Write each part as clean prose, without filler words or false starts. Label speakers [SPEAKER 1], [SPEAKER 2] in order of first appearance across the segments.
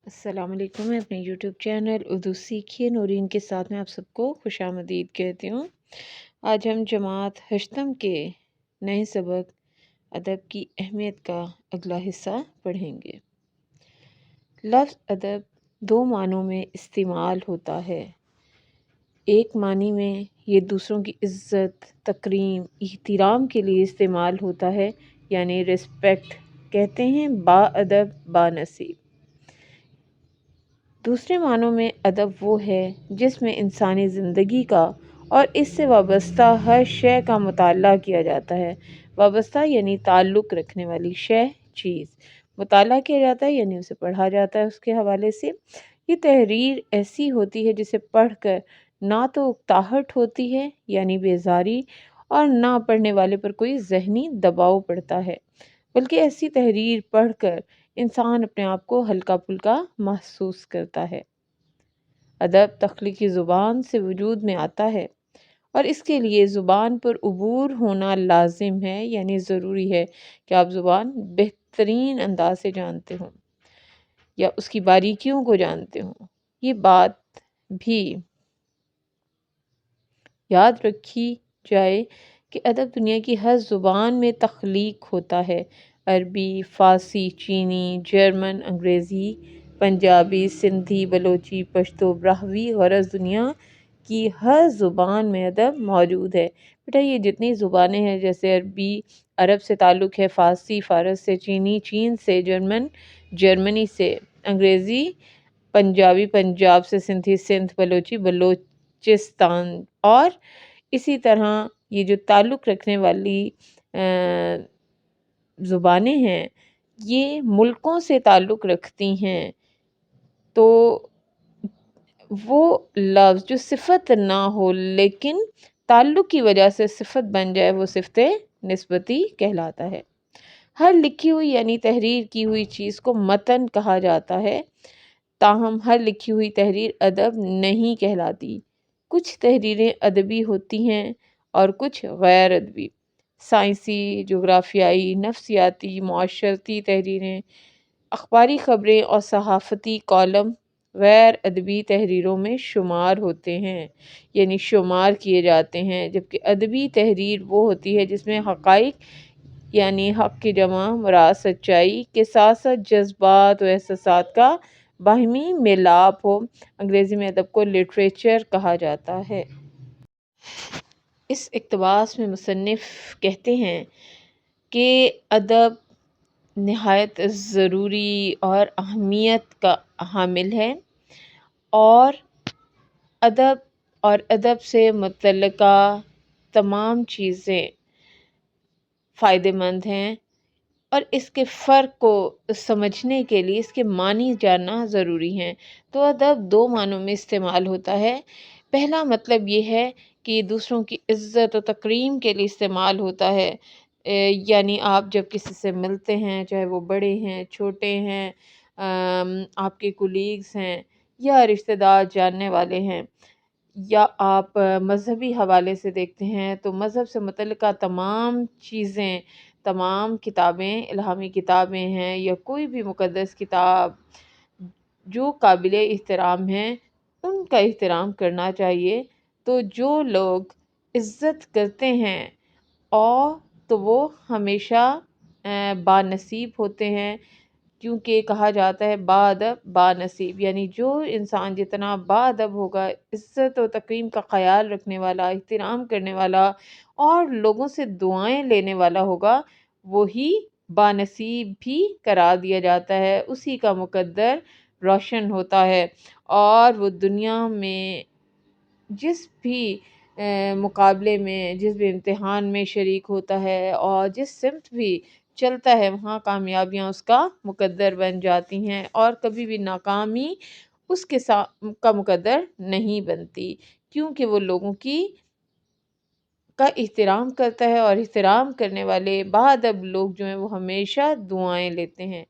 [SPEAKER 1] السلام علیکم، میں اپنے یوٹیوب چینل اردو سیکھیے نورین کے ساتھ میں آپ سب کو خوش آمدید کہتی ہوں۔ آج ہم جماعت ہشتم کے نئے سبق ادب کی اہمیت کا اگلا حصہ پڑھیں گے۔ لفظ ادب دو معنوں میں استعمال ہوتا ہے۔ ایک معنی میں یہ دوسروں کی عزت، تکریم، احترام کے لیے استعمال ہوتا ہے، یعنی رسپیکٹ کہتے ہیں با ادب با نصیب۔ دوسرے معنوں میں ادب وہ ہے جس میں انسانی زندگی کا اور اس سے وابستہ ہر شے کا مطالعہ کیا جاتا ہے۔ وابستہ یعنی تعلق رکھنے والی شے، چیز۔ مطالعہ کیا جاتا ہے یعنی اسے پڑھا جاتا ہے اس کے حوالے سے۔ یہ تحریر ایسی ہوتی ہے جسے پڑھ کر نہ تو اکتاہٹ ہوتی ہے یعنی بیزاری، اور نہ پڑھنے والے پر کوئی ذہنی دباؤ پڑتا ہے، بلکہ ایسی تحریر پڑھ کر انسان اپنے آپ کو ہلکا پھلکا محسوس کرتا ہے۔ ادب تخلیقی زبان سے وجود میں آتا ہے اور اس کے لیے زبان پر عبور ہونا لازم ہے، یعنی ضروری ہے کہ آپ زبان بہترین انداز سے جانتے ہوں یا اس کی باریکیوں کو جانتے ہوں۔ یہ بات بھی یاد رکھی جائے کہ ادب دنیا کی ہر زبان میں تخلیق ہوتا ہے۔ عربی، فارسی، چینی، جرمن، انگریزی، پنجابی، سندھی، بلوچی، پشتو، براہوی، غرض دنیا کی ہر زبان میں ادب موجود ہے۔ بیٹا یہ جتنی زبانیں ہیں، جیسے عربی عرب سے تعلق ہے، فارسی فارس سے، چینی چین سے، جرمن جرمنی سے، انگریزی پنجابی پنجاب سے، سندھی سندھ، بلوچی بلوچستان، اور اسی طرح یہ جو تعلق رکھنے والی زبانیں ہیں یہ ملکوں سے تعلق رکھتی ہیں، تو وہ لفظ جو صفت نہ ہو لیکن تعلق کی وجہ سے صفت بن جائے وہ صفت نسبتی کہلاتا ہے۔ ہر لکھی ہوئی یعنی تحریر کی ہوئی چیز کو متن کہا جاتا ہے، تاہم ہر لکھی ہوئی تحریر ادب نہیں کہلاتی۔ کچھ تحریریں ادبی ہوتی ہیں اور کچھ غیر ادبی۔ سائنسی، جغرافیائی، نفسیاتی، معاشرتی تحریریں، اخباری خبریں اور صحافتی کالم غیر ادبی تحریروں میں شمار ہوتے ہیں، یعنی شمار کیے جاتے ہیں، جبکہ ادبی تحریر وہ ہوتی ہے جس میں حقائق یعنی حق کی جمع مراد سچائی کے ساتھ ساتھ جذبات و احساسات کا باہمی میلاپ ہو۔ انگریزی میں ادب کو لٹریچر کہا جاتا ہے۔ اس اقتباس میں مصنف کہتے ہیں کہ ادب نہایت ضروری اور اہمیت کا حامل ہے، اور ادب سے متعلقہ تمام چیزیں فائدہ مند ہیں، اور اس کے فرق کو سمجھنے کے لیے اس کے معنی جاننا ضروری ہیں۔ تو ادب دو معنوں میں استعمال ہوتا ہے۔ پہلا مطلب یہ ہے کہ دوسروں کی عزت و تکریم کے لیے استعمال ہوتا ہے، یعنی آپ جب کسی سے ملتے ہیں، چاہے وہ بڑے ہیں، چھوٹے ہیں، آپ کے کولیگز ہیں یا رشتہ دار جاننے والے ہیں، یا آپ مذہبی حوالے سے دیکھتے ہیں تو مذہب سے متعلقہ تمام چیزیں، تمام کتابیں، الہامی کتابیں ہیں یا کوئی بھی مقدس کتاب جو قابل احترام ہیں ان کا احترام کرنا چاہیے۔ تو جو لوگ عزت کرتے ہیں اور تو وہ ہمیشہ بانصیب ہوتے ہیں، کیونکہ کہا جاتا ہے با ادب با نصیب، یعنی جو انسان جتنا با ادب ہوگا، عزت و تکریم کا خیال رکھنے والا، احترام کرنے والا اور لوگوں سے دعائیں لینے والا ہوگا، وہی بانصیب بھی قرار دیا جاتا ہے، اسی کا مقدر روشن ہوتا ہے، اور وہ دنیا میں جس بھی مقابلے میں، جس بھی امتحان میں شریک ہوتا ہے اور جس سمت بھی چلتا ہے وہاں کامیابیاں اس کا مقدر بن جاتی ہیں، اور کبھی بھی ناکامی اس کے کا مقدر نہیں بنتی، کیونکہ وہ لوگوں کا احترام کرتا ہے، اور احترام کرنے والے باادب لوگ جو ہیں وہ ہمیشہ دعائیں لیتے ہیں۔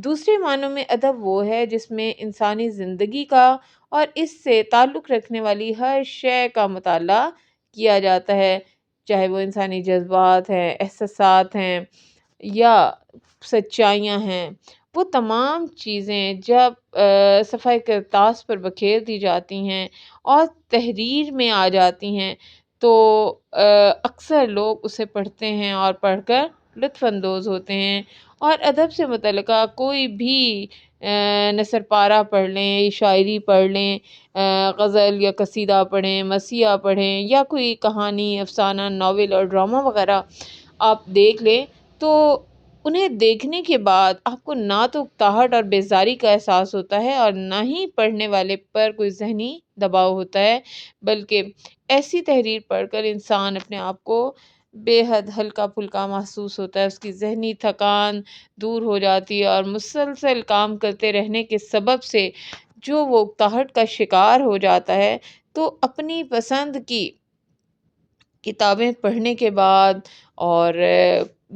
[SPEAKER 1] دوسرے معنوں میں ادب وہ ہے جس میں انسانی زندگی کا اور اس سے تعلق رکھنے والی ہر شے کا مطالعہ کیا جاتا ہے، چاہے وہ انسانی جذبات ہیں، احساسات ہیں یا سچائیاں ہیں، وہ تمام چیزیں جب صفحہ کرتاس پر بکھیر دی جاتی ہیں اور تحریر میں آ جاتی ہیں تو اکثر لوگ اسے پڑھتے ہیں اور پڑھ کر لطف اندوز ہوتے ہیں، اور ادب سے متعلقہ کوئی بھی نثر پارہ پڑھ لیں، شاعری پڑھ لیں، غزل یا قصیدہ پڑھیں، مسیحہ پڑھیں، یا کوئی کہانی، افسانہ، ناول اور ڈرامہ وغیرہ آپ دیکھ لیں، تو انہیں دیکھنے کے بعد آپ کو نہ تو اکتاہٹ اور بیزاری کا احساس ہوتا ہے اور نہ ہی پڑھنے والے پر کوئی ذہنی دباؤ ہوتا ہے، بلکہ ایسی تحریر پڑھ کر انسان اپنے آپ کو بے حد ہلکا پھلکا محسوس ہوتا ہے، اس کی ذہنی تھکان دور ہو جاتی ہے، اور مسلسل کام کرتے رہنے کے سبب سے جو وہ اکتاہٹ کا شکار ہو جاتا ہے، تو اپنی پسند کی کتابیں پڑھنے کے بعد اور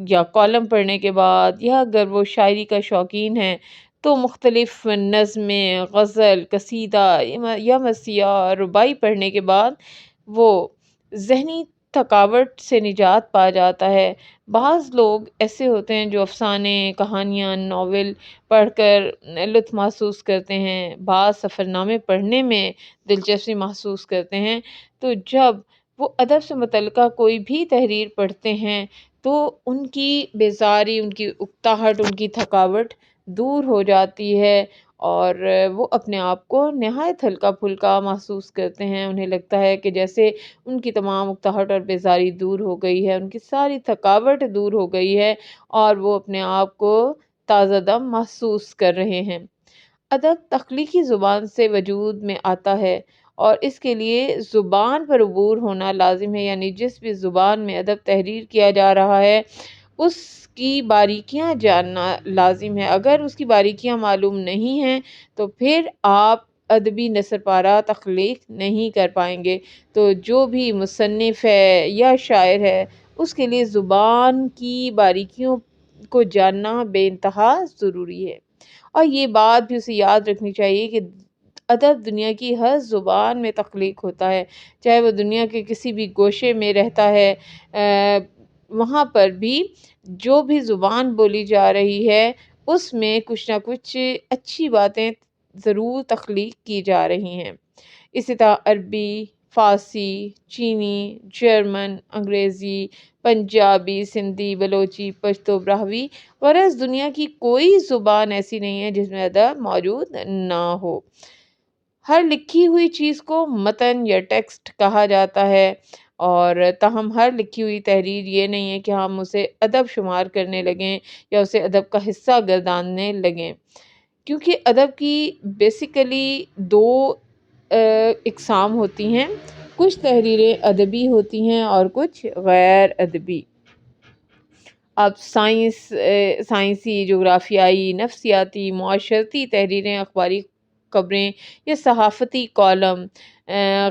[SPEAKER 1] یا کالم پڑھنے کے بعد، یا اگر وہ شاعری کا شوقین ہے تو مختلف نظمیں، غزل، قصیدہ یا مسیحہ، رباعی پڑھنے کے بعد وہ ذہنی تھکاوٹ سے نجات پا جاتا ہے۔ بعض لوگ ایسے ہوتے ہیں جو افسانے، کہانیاں، ناول پڑھ کر لطف محسوس کرتے ہیں، بعض سفر نامے پڑھنے میں دلچسپی محسوس کرتے ہیں، تو جب وہ ادب سے متعلقہ کوئی بھی تحریر پڑھتے ہیں تو ان کی بیزاری، ان کی اکتاہٹ، ان کی تھکاوٹ دور ہو جاتی ہے، اور وہ اپنے آپ کو نہایت ہلکا پھلکا محسوس کرتے ہیں۔ انہیں لگتا ہے کہ جیسے ان کی تمام اکتاہٹ اور بیزاری دور ہو گئی ہے، ان کی ساری تھکاوٹ دور ہو گئی ہے، اور وہ اپنے آپ کو تازہ دم محسوس کر رہے ہیں۔ ادب تخلیقی زبان سے وجود میں آتا ہے، اور اس کے لیے زبان پر عبور ہونا لازم ہے، یعنی جس بھی زبان میں ادب تحریر کیا جا رہا ہے اس کی باریکیاں جاننا لازم ہے۔ اگر اس کی باریکیاں معلوم نہیں ہیں تو پھر آپ ادبی نثر پارہ تخلیق نہیں کر پائیں گے۔ تو جو بھی مصنف ہے یا شاعر ہے اس کے لیے زبان کی باریکیوں کو جاننا بے انتہا ضروری ہے، اور یہ بات بھی اسے یاد رکھنی چاہیے کہ ادب دنیا کی ہر زبان میں تخلیق ہوتا ہے، چاہے وہ دنیا کے کسی بھی گوشے میں رہتا ہے، وہاں پر بھی جو بھی زبان بولی جا رہی ہے اس میں کچھ نہ کچھ اچھی باتیں ضرور تخلیق کی جا رہی ہیں۔ اسی طرح عربی، فارسی، چینی، جرمن، انگریزی، پنجابی، سندھی، بلوچی، پشتو، براہوی، غرض دنیا کی کوئی زبان ایسی نہیں ہے جس میں ادب موجود نہ ہو۔ ہر لکھی ہوئی چیز کو متن یا ٹیکسٹ کہا جاتا ہے، اور تاہم ہر لکھی ہوئی تحریر یہ نہیں ہے کہ ہم اسے ادب شمار کرنے لگیں یا اسے ادب کا حصہ گرداننے لگیں، کیونکہ ادب کی بیسیکلی دو اقسام ہوتی ہیں، کچھ تحریریں ادبی ہوتی ہیں اور کچھ غیر ادبی۔ اب سائنسی، جغرافیائی، نفسیاتی، معاشرتی تحریریں، اخباری خبریں یا صحافتی کالم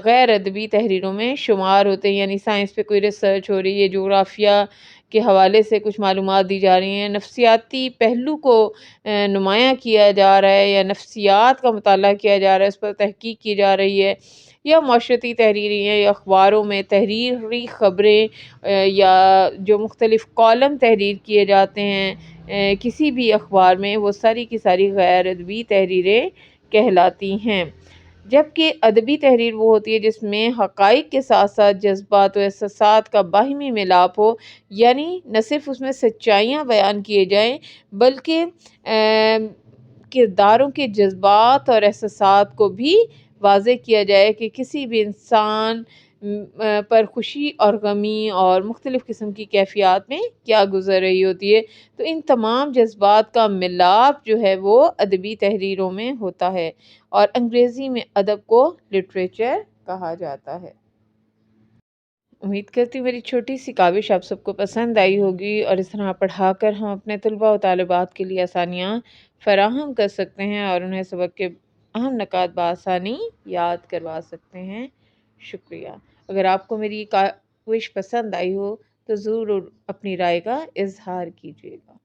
[SPEAKER 1] غیر ادبی تحریروں میں شمار ہوتے ہیں، یعنی سائنس پہ کوئی ریسرچ ہو رہی ہے، جغرافیہ کے حوالے سے کچھ معلومات دی جا رہی ہیں، نفسیاتی پہلو کو نمایاں کیا جا رہا ہے، یا نفسیات کا مطالعہ کیا جا رہا ہے، اس پر تحقیق کی جا رہی ہے، یا معاشرتی تحریریں ہیں، یا اخباروں میں تحریری خبریں یا جو مختلف کالم تحریر کیے جاتے ہیں کسی بھی اخبار میں، وہ ساری کی ساری غیر ادبی تحریریں کہلاتی ہیں۔ جبکہ ادبی تحریر وہ ہوتی ہے جس میں حقائق کے ساتھ ساتھ جذبات و احساسات کا باہمی ملاپ ہو، یعنی نہ صرف اس میں سچائیاں بیان کیے جائیں بلکہ کرداروں کے جذبات اور احساسات کو بھی واضح کیا جائے کہ کسی بھی انسان پر خوشی اور غمی اور مختلف قسم کی کیفیات میں کیا گزر رہی ہوتی ہے۔ تو ان تمام جذبات کا ملاپ جو ہے وہ ادبی تحریروں میں ہوتا ہے، اور انگریزی میں ادب کو لٹریچر کہا جاتا ہے۔ امید کرتی ہوں میری چھوٹی سی کاوش آپ سب کو پسند آئی ہوگی، اور اس طرح پڑھا کر ہم اپنے طلباء و طالبات کے لیے آسانیاں فراہم کر سکتے ہیں اور انہیں سبق کے اہم نکات بآسانی یاد کروا سکتے ہیں۔ شکریہ۔ اگر آپ کو میری کاوش پسند آئی ہو تو ضرور اپنی رائے کا اظہار کیجیے گا۔